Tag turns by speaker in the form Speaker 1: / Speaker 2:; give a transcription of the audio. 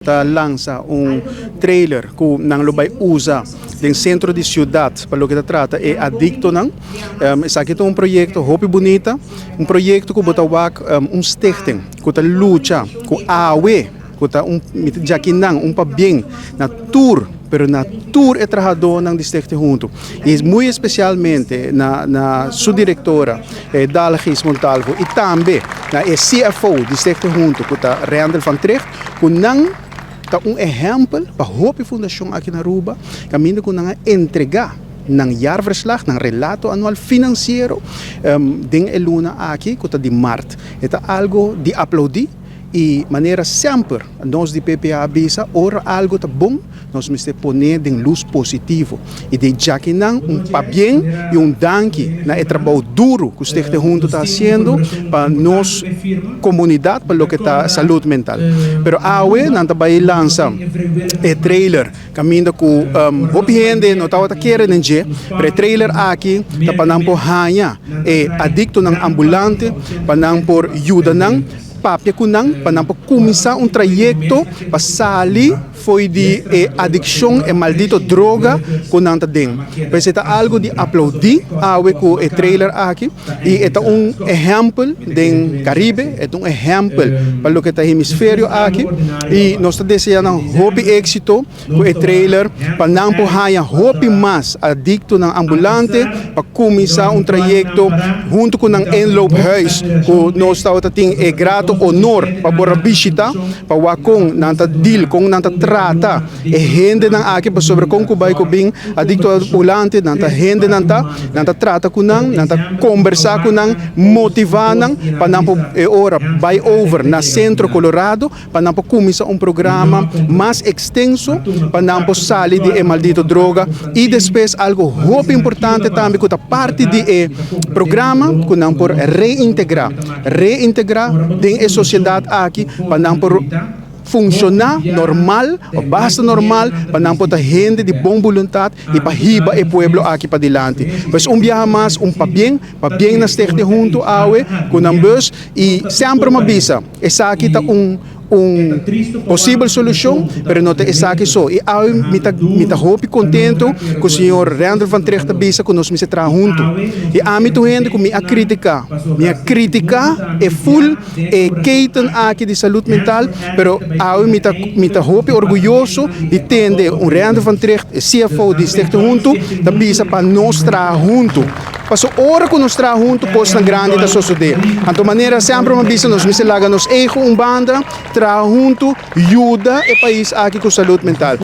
Speaker 1: Lança trailer que não vai usar no centro de cidade para o que trata é adicto não. Esse aqui é projeto Hope Bonita, projeto que bota stichting que luta com a AUE, que tá já que não para bem na tour. Pero na tour é trabalhador ng distrito junto. E muito especialmente na sua diretora, Dalgis Montalvo, e também na CFO distrito junto, que está Randall van Tricht, que não está exemplo para a Hope Fundação aqui na Aruba, caminho que não entregar ng jaarverslag, ng relato anual financiero, ding eluna aqui, que está de março. É algo de aplaudir. E maneira sempre nós de PPA avisa ora algo tá bom nós temos poner de luz positivo e de já que não para bem e danke na trabalho duro que o Stichting junto está fazendo para nós comunidade para o que está saúde mental. Pero awe não vai lança trailer caminho com gente não tá querendo ninguém pero trailer aqui tá para não por hanha adicto ng ambulante para não por ajuda não papia kunang para começar trajecto para sair foi de adicção e maldito droga kunang tading. Mas é algo de aplaudir awe com o trailer aqui e é exemplo do Caribe, é exemplo para o que está hemisfério aqui e nós estamos desejando hope êxito com o trailer para não porrar hope mais adicto ng ambulante para começar trajecto junto com o Enlope Huis que nós estamos tendo grato honor para bora visita para wakong nanta deal kung nanta trata gente ng aqui para sobre kung kubay ko bing adicto ambulante nanta gente nanta trata kunang nanta conversar kunang motivar nang para nampo ora by over na Centro Colorado para nampo começar programa mais extenso para nampo sair de maldito droga e depois algo hope importante também que parte de programa que nampo reintegrar de sociedade aqui para não funcionar normal, basta normal, para não ter gente de boa vontade e para riba o pueblo aqui para diante. Mas viaja mais, para bem na Stichting junto awe, com ambos e sempre uma visa. Essa aqui está possível solução, mas não é aqui só. E eu me hope contento que o senhor Randall van Tricht avisa que nós me trabalhar junto. E a mim gente que minha crítica é full queitan aqui de saúde mental, pero eu me hope orgulhoso de ter Randall van Tricht, CFO de Stichting junto, avisa para nós trabalhar junto. Passo hora que nós trabalhamos junto, coisa grande da sociedade. Então, maneira sempre uma vez nós me laga nos banda, trabalhamos junto, ajuda o país aqui com saúde mental.